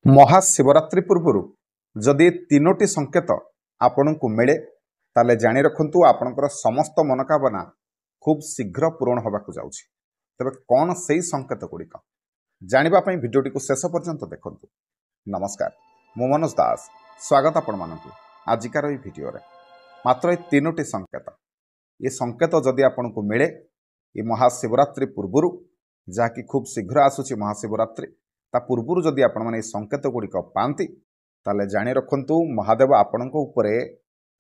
महाशिवरात्रि पूर्व जदि तीनोटी संकेत आपण को मिले ताले जानी रखंतु आपणकर समस्त मनोकामना खूब शीघ्र पूरण होबाकू जाउछि। तबे कौन सही संकेत गुड़िक जानिबा पई भिडियोटी को शेष पर्यंत देखंतु। नमस्कार, मु मनोज दास स्वागत आपण मानकु आजिकार ए भिडियो रे। मात्र ए तीनोटी संकेत ये संकेत जदि आपण को मिले ये महाशिवरात्रि पूर्व जहाँकि खूब शीघ्र आसुछि महाशिवरात्रि ता पूर्व जदि आपण माने संकेत गुड़िक पाती ताले जानी रखंतु महादेव आपणक उपरे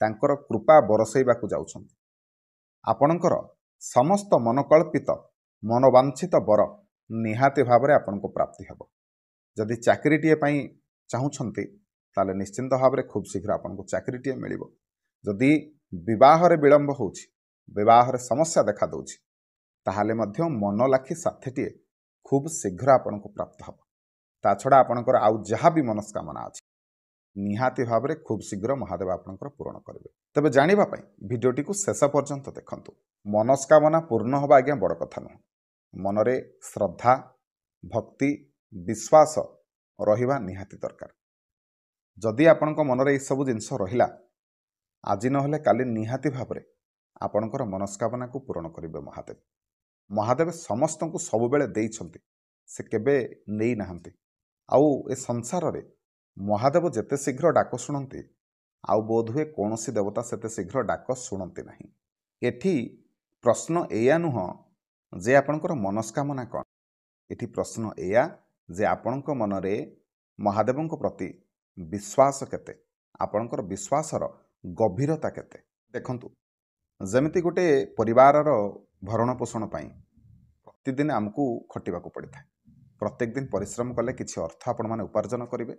तांकर कृपा बरसैबाकू जाउछंती। आपणकर समस्त मनकल्पित मनोवांछित बर निहाती भावरे आपणको प्राप्ति हेबो। जदि चाकरीटीए पई चाहुछंती ताले निश्चिंत भावरे खूब शीघ्र आपणको चाकरीटीए मिलिबो। जदि विवाह रे विलंब होउछि, विवाह रे समस्या देखा दउछि, ताहाले मध्य मन लाखी साथीटीए खूब शीघ्र आपणको प्राप्त हेबो। ता छड़ा आपणकर आउ जहाँ भी मनस्कामना अछि निहाती भावरे खूब शीघ्र महादेव आपणकर पूर्ण करिवे। तबे जानिबा पई भिडियोटी को शेष पर्यंत देखंतु। मनस्कामना पूर्ण होबा आज्ञा बड़ कथा न, मनरे श्रद्धा भक्ति विश्वास रहिबा निहाती दरकार। जदि आपणक मनरे ए सब जिंस रहिला आज नहले काली निहाती भावरे आपणकर मनस्कामना को पूर्ण करिवे महादेव। महादेव समस्त को सब बेले देइछंती, से केबे नेई नाहंती। आउ ए संसार रे महादेव जेते शीघ्र डाक शुणती आउ बोध हुए कौन सी देवता सेते शीघ्र डाक शुणती नहीं। एठी प्रश्न एया नुह जे आपणकर मनस्कामना कौन, एठी प्रश्न एया जे आपणक मनरे महादेवंक प्रति विश्वास केते, आपणकर विश्वासर गभीरता केते। देखंतु जेमिति गोटे परिवारर भरण पोषण पाई प्रतिदिन आमको खटिबाकू पड़ता है। प्रत्येक दिन परिश्रम कले किछि अर्थ आपण माने उपार्जन करिवे,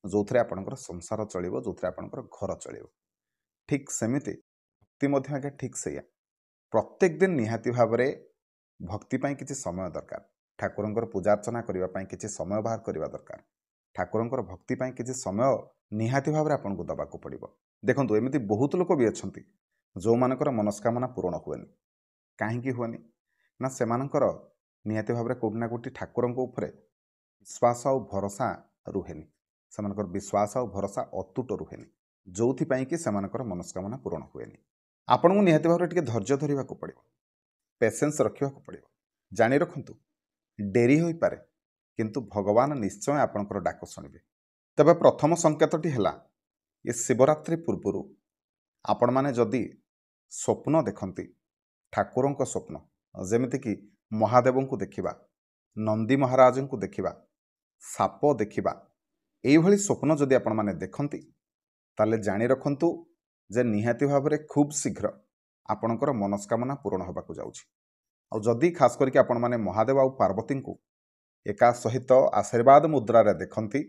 जो थे आपणकर संसार चलिबो, जो थे आपणकर घर चलिबो। ठीक सेमिति भक्ति मध्य आगे ठीक सेया। प्रत्येक दिन निहाती भावरे भक्ति पाई किछि समय दरकार। ठाकुरंकर पूजा अर्चना करिबा पाई किछि समय बाहर करिबा दरकार। ठाकुरंकर भक्ति पाई किछि समय निहाती भावरे आपनको दबाकू पड़िबो। देखंतु एमिति बहुत लोक भी अछंती जो मानकर मनस्कामना पूर्ण हुएनी। काहेकि हुएनी ना सेमानकर निहाती भावरे कोठी ना कोठी ठाकुरंक उपरे विश्वास और भरोसा रुहेनी। सेमानकर विश्वास और भरोसा अतुट रुहेनी, जोथि पई कि सेमानकर मनस्कामना पूर्ण हुएनी। आपनको निहाती भावरे टिके धैर्य धरिबाकू पड़िबो, पेशेंस रखिबाकू पड़िबो। जानि रखंतु डेरी होई पारे किंतु भगवान निश्चय आपनकर डाक शुणिबे। तबे प्रथम संकेतटी हैला ये शिवरात्रि पूर्व आपण माने जदि स्वप्न देखंती ठाकुरंक स्वप्न, जेमिति कि महादेवंकु देखिबा, नंदी महाराजंकु देखिबा, साप देखिबा, एई भली स्वप्न जदि आपण माने देखंती ताले जानि रखंतु जे निहाती भावरे खूब शीघ्र आपणकर मनस्कामना पूर्ण होबाकू जाउछि। आ जदि खास करके आपण माने महादेव आ पार्वती को एका सहित आशीर्वाद मुद्रा रे देखंती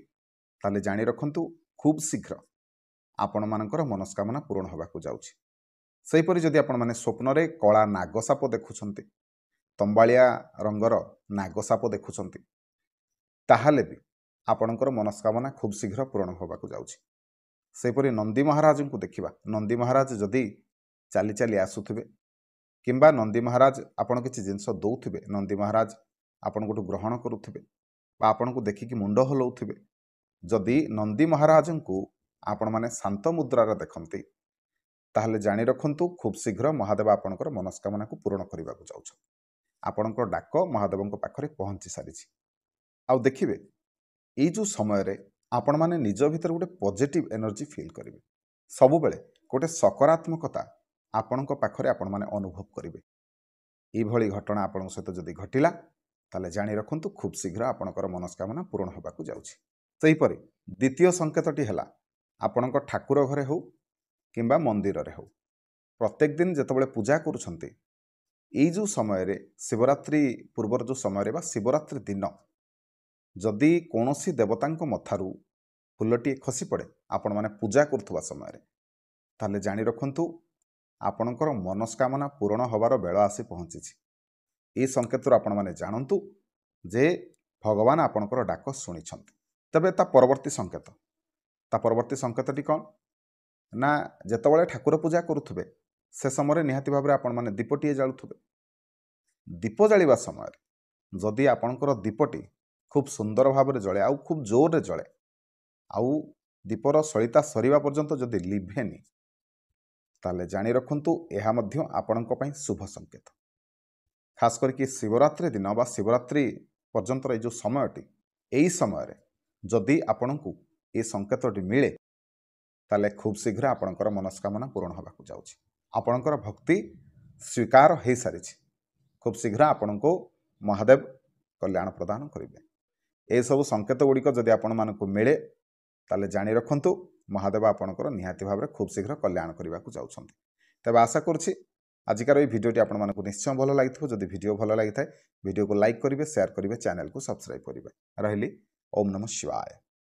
ताले जानि रखंतु खूब शीघ्र आपण मानकर मनस्कामना पूर्ण होबाकू जाउछि। सेहिपरि जदि आपण माने स्वप्न रे कला नागसाप देखुछंती, तंबालिया रंगर नागसाप देखुछंती, ताहाले भी आपणकर मनस्कामना खूब शीघ्र पूर्ण होबाकू जाउछि। सेहिपरि नंदी महाराज को देखिबा, नंदी महाराज जदि चाली चाली आसुथिबे किंबा नंदी महाराज आपण किछि जिंस दउथिबे, नंदी महाराज आपण गोटु ग्रहण करुथिबे बा आपण को देखिकि मुंड हलौथिबे, जदि नंदी महाराज को आपण माने शांत मुद्रा रे देखंती ताहले जानि रखंतु खूब शीघ्र महादेव आपणकर मनस्कामना को पूर्ण करिबाकू जाउछ। आपणकर डाक महादेवंक पाखरे पहुंची सारिछि। आउ देखिबे एई जो समय रे आपण माने निज भीतर गोटे पॉजिटिव एनर्जी फील करिवे। सबु बेले गोटे सकारात्मकता आपणक पाखरे आपण माने अनुभव करिवे। एई भली घटना आपणक सहित जदि घटिला ताले जानि रखंतु खूब शीघ्र आपणकर मनस्कामना पूर्ण होबाकू जाउछि। सेहिपरि द्वितीय संकेतटी हैला आपणक ठाकुर घरे हो किंबा मंदिर रे हो प्रत्येक दिन जेतबेले पूजा करूछंती एई जो समय रे शिवरात्रि पूर्वर जो समय रे बा शिवरात्रि दिन जदि कौनसी देवतांक मथारू फुलटी खसी पड़े आपण माने पूजा करथुवा समय रे ताले जानि रखंतु आपणकर मनस्कामना पूर्ण होबार बेଳ आसी पहुंचीछि। ए संकेतରୁ आपण माने जानंतु जे भगवान आपणकर डाक शुणिछंती। तबे ता परवर्ती संकेतटी कौन ना जेतबेले ठाकुर पूजा करुथुबे से समय निहाती भाव आपण माने दीपटीए जालुथुबे। दीप जालिबा समय जदि आपणकर दीपटी खूब सुंदर भाव जले आउ खूब जोर रे जले ଆଉ ଦୀପର ସଳିତା ସରିବା ପର୍ଯ୍ୟନ୍ତ ଯଦି ଲିଭେନି ତାହେଲେ ଜାଣି ରଖନ୍ତୁ ଏହା ମଧ୍ୟ ଆପଣଙ୍କ ପାଇଁ ଶୁଭ ସଂକେତ। ଖାସ୍ କରିକି ଶିବରାତ୍ରି ଦିନ ବା ଶିବରାତ୍ରି ପର୍ଯ୍ୟନ୍ତର ଏଇ ଯେଉଁ ସମୟଟି, ଏହି ସମୟରେ ଯଦି ଆପଣଙ୍କୁ ଏ ସଂକେତଟି ମିଳେ ତାହେଲେ ଖୁବ୍ ଶୀଘ୍ର ଆପଣଙ୍କର ମନସ୍କାମନା ପୂରଣ ହେବାକୁ ଯାଉଛି। ଆପଣଙ୍କର ଭକ୍ତି ସ୍ୱୀକାର ହୋଇସାରିଛି। ଖୁବ୍ ଶୀଘ୍ର ଆପଣଙ୍କୁ ମହାଦେବ କଲ୍ୟାଣ ପ୍ରଦାନ କରିବେ। ଏସବୁ ସଂକେତ ଗୁଡ଼ିକ ଯଦି ଆପଣମାନଙ୍କୁ ମିଳେ ତାହେଲେ ଜାଣି ରଖନ୍ତୁ ମହାଦେବ ଆପଣଙ୍କର ନିହାତି ଭାବରେ ଖୁବ୍ ଶୀଘ୍ର କଲ୍ୟାଣ କରିବାକୁ ଯାଉଛନ୍ତି। ତେବେ ଆଶା କରୁଛି ଆଜିକାର ଏହି ଭିଡ଼ିଓଟି ଆପଣମାନଙ୍କୁ ନିଶ୍ଚୟ ଭଲ ଲାଗିଥିବ। ଯଦି ଭିଡ଼ିଓ ଭଲ ଲାଗିଥାଏ ଭିଡ଼ିଓକୁ ଲାଇକ୍ କରିବେ, ସେୟାର କରିବେ, ଚ୍ୟାନେଲକୁ ସବସ୍କ୍ରାଇବ୍ କରିବେ। ରହିଲି। ଓମ୍ ନମଃ ଶିବାୟ।